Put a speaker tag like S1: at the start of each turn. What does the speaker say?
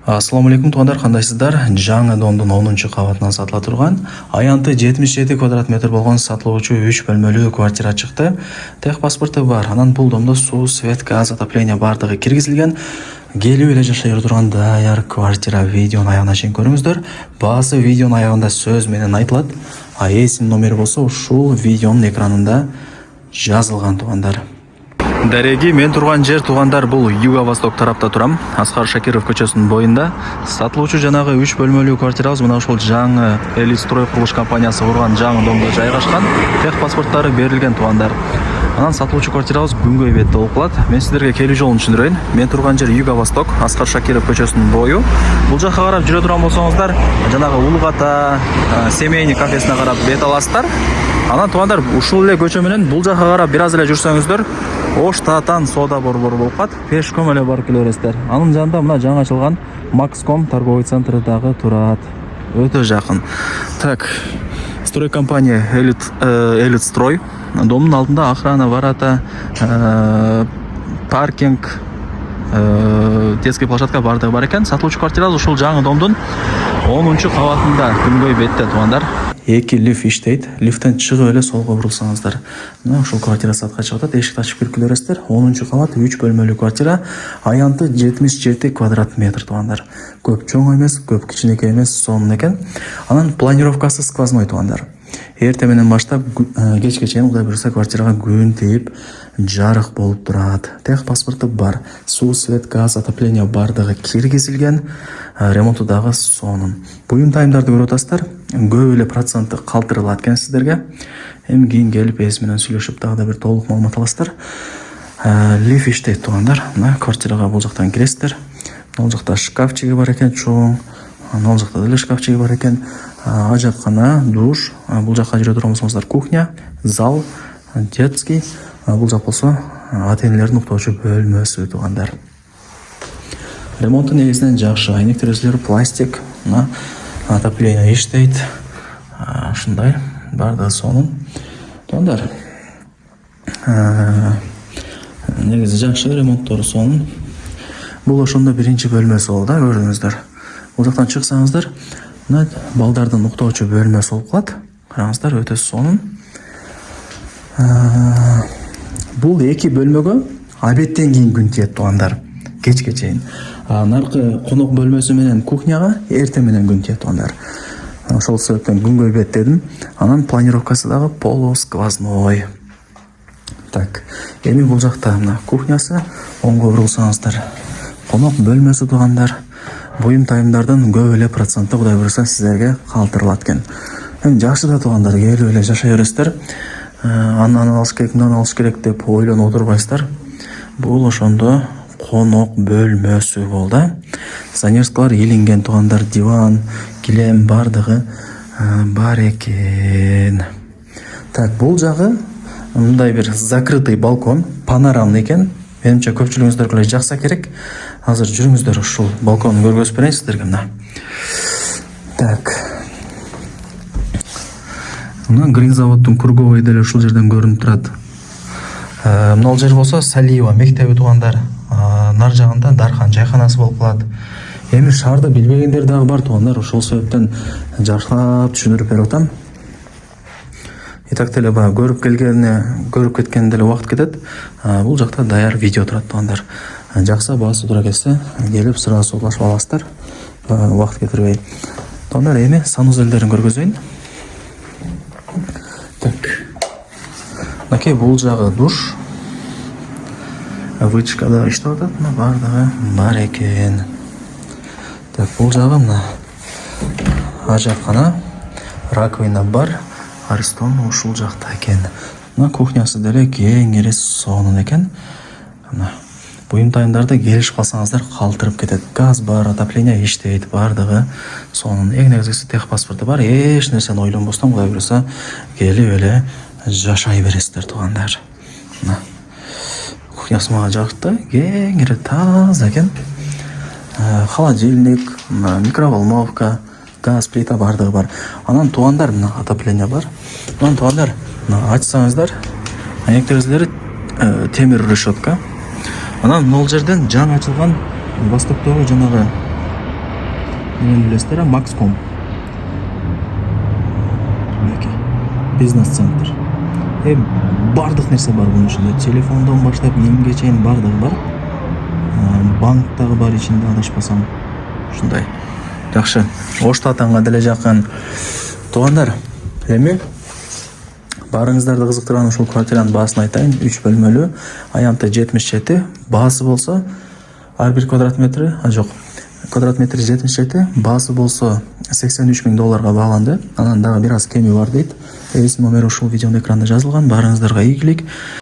S1: Ассаламу алейкум туугандар, кандайсыздар? Жаңы дондун 10-чы кабатынан сатыла турган аянты 77 квадрат метр болгон сатылуучу 3 бөлмөлүү квартира чыкты. Тех паспорту бар. Анан бул домдо суу, свет, газ, отопление бардыгы киргизилген. Келип эле жашай турган даяр квартира. Видеонун аягына чейин көрүңүздөр. Баасы видеонун аягында сөз менен айтылат. А эсин номери болсо ушул видеонун экранында жазылган туугандар. Дареги, мен турган жер туугандар бул Юго-Восток тарапта турам. Аскар Шакиров көчөсүнүн боюнда. Сатылуучу жанагы 3 бөлмөлүү квартирабыз мына ушул жаңы Элит Строй курулуш компаниясы курган жаңы домдо жайгашкан. Тех паспорттары берилген туугандар. Анан сатылуучу квартирабыз Күнгөй бетте болуп калат. Мен сиздерге келүү жолун түшүндүрөйүн. Мен турган жер Юго-Восток, Аскар Шакиров көчөсүнүн бою. Бул жакка карап жүрө турган болсоңуздар, жанагы Улгата семейный кафесине карап бет аласыздар. Анан туугандар, ушул эле көчө менен бул жакка карап бир аз эле жүрсөңүздөр, Оштатан сода борбору болуп калат. Пешком эле барып келе бересиздер. Анын жанында мына жаңы ачылган Макском торговый центри дагы турат. Өтө жакын. Так, строй компания Элит Строй. Домдун алдында охрана, ворота, паркинг, детский площадка бардыгы бар экен. Сатылуучу квартирабыз ушул жаңы домдун 10-чу кабатында, Күнгөй бетте туугандар. 2 лифт иштейт. Лифттен чыгып эле солго бурулсаңыздар, мына ушул квартира сатка чыгып атат. Эшикти ачып кирип келе бересиздер. 10-чу кабат, 3 бөлмөлүү квартира. Аянты 77 квадрат метр туугандар. Көп чоң эмес, көп кичинекей эмес, сонун экен. Анан планировкасы сквозной туугандар. Эртең менен баштап кечке чейин Кудай буйруса квартирага күн тийип, жарык болуп турат. Тех паспорту бар. Суу, свет, газ, отопление бардыгы киргизилген. Ремонту дагы сонун. Буюм тайымдарды көрүп атасыздар. Көп эле проценти калтырылат экен сиздерге. Эми кийин келип эс менен сүйлөшүп дагы да бир толук маалымат аласыздар. Лифт иштейт туугандар. Мына квартирага бул жактан киресиздер. Бул жакта шкафчиги бар экен, чоң. Анан жакта деле шкафчиги бар экен. Ажаткана, душ. Бул жакка жүрө турган болсоңуздар кухня, зал, детский. Бул жак болсо ата-энелердин уктоочу бөлмөсү туугандар. Ремонту негизинен жакшы. Айнек терезелери пластик, мына отопление иштейт. Ушундай бардыгы сонун. Туугандар, негизи жакшы, ремонттору сонун. Бул ошондо биринчи бөлмөсү болду да, көрдүңүздөр. Бул жактан чыксаңыздар, мына балдардын уктоочу бөлмөсү болуп калат. Караңыздар, өтө сонун. Бул 2 бөлмөгө обедтен кийин күн тиет туугандар. Кечке чейин. Наркы конок бөлмөсү менен кухняга эртең менен күн тиет туугандар. Ошол себептен Күнгөй бет дедим. Анан планировкасы дагы полусквозной. Так, эми бул жакта мына кухнясы, оңго бурулсаңыздар, конок бөлмөсү туугандар. Буюм тайымдардын көп эле проценти Кудай буйруса сиздерге калтырылат экен. Эми жакшы да туугандар, келип эле жашай бересиздер. Андан алыш керек, мындан алыш керек деп ойлонуп отурбайсыздар. Бул ошондо конок бөлмөсү болду. Занерскалар илинген туугандар, диван, килем бардыгы бар экен. Так, бул жагы мындай бир закрытый балкон, панорамный экен. Менимче көпчүлүгүңүздөргө эле жакса керек. Азыр жүрүңүздөр, ушул балконду көргөзүп берейин сиздерге мына. Так. Мына Гринзаводдун круговой деле ушул жерден көрүнүп турат. Мына жер болсо Салиева мектеби туугандар. Нар жагында дархан жайханасы болуп калат. Эми шаарды билбегендер дагы бар туугандар, ошол себептен жакшылап түшүндүрүп берип атам. Итак деле баягы көрүп кеткен деле убакыт кетет. Бул жакта даяр видео турат туугандар. Жакса баасы тура келсе, келип сразу улашып аласыздар. Убакыт кетирбей. Туугандар, эми санузелдерин көргөзөйүн. Так. Мынакей бул жагы душ. Вытяжка да иштеп атат, мына бардыгы бар экен. Так, бул жагы мына ажаткана, раковина бар. Аристон ушул жакта экен. Мына кухнясы деле кеңири сонун экен. Мына буюм тайымдарда келишип калсаңыздар калтырып кетет. Газ бар, отопление иштейт, бардыгы сонун. Эң негизгиси тех паспорту бар. Эч нерсени ойлонбостон Кудай буйруса келип эле жашай бересиздер туугандар. Мына кухнясы мага жакты, кеңири таза экен. Холодильник, микроволновка, газ плита бардыгы бар. Анан туугандар, мына отопление бар. Анан туугандар, мына ачсаңыздар, айнек терезелери темир решетка. Анан бул жерден жаңы ачылган Востоктогу жанагы Немен билесиздер, Maxcom. Мынакей. Бизнес-центр. Бардык нерсе бар бунун ичинде. Телефондон баштап кийимге чейин бардыгы бар. Банк дагы бар ичинде, адашпасам. Ушундай. Жакшы. Оштатанга деле жакын. Туугандар, эми барыңыздарды кызыктырган ушул квартиранын баасын айтайын. 3 бөлмөлүү, аянты 77, баасы болсо ар бир квадрат метри, жок. Квадрат метри 77, баасы болсо $83,000 бааланды. Анан дагы бир аз кеми бар дейт. Эс номери ушул видеонун экранында жазылган. Барыңыздарга ийгилик.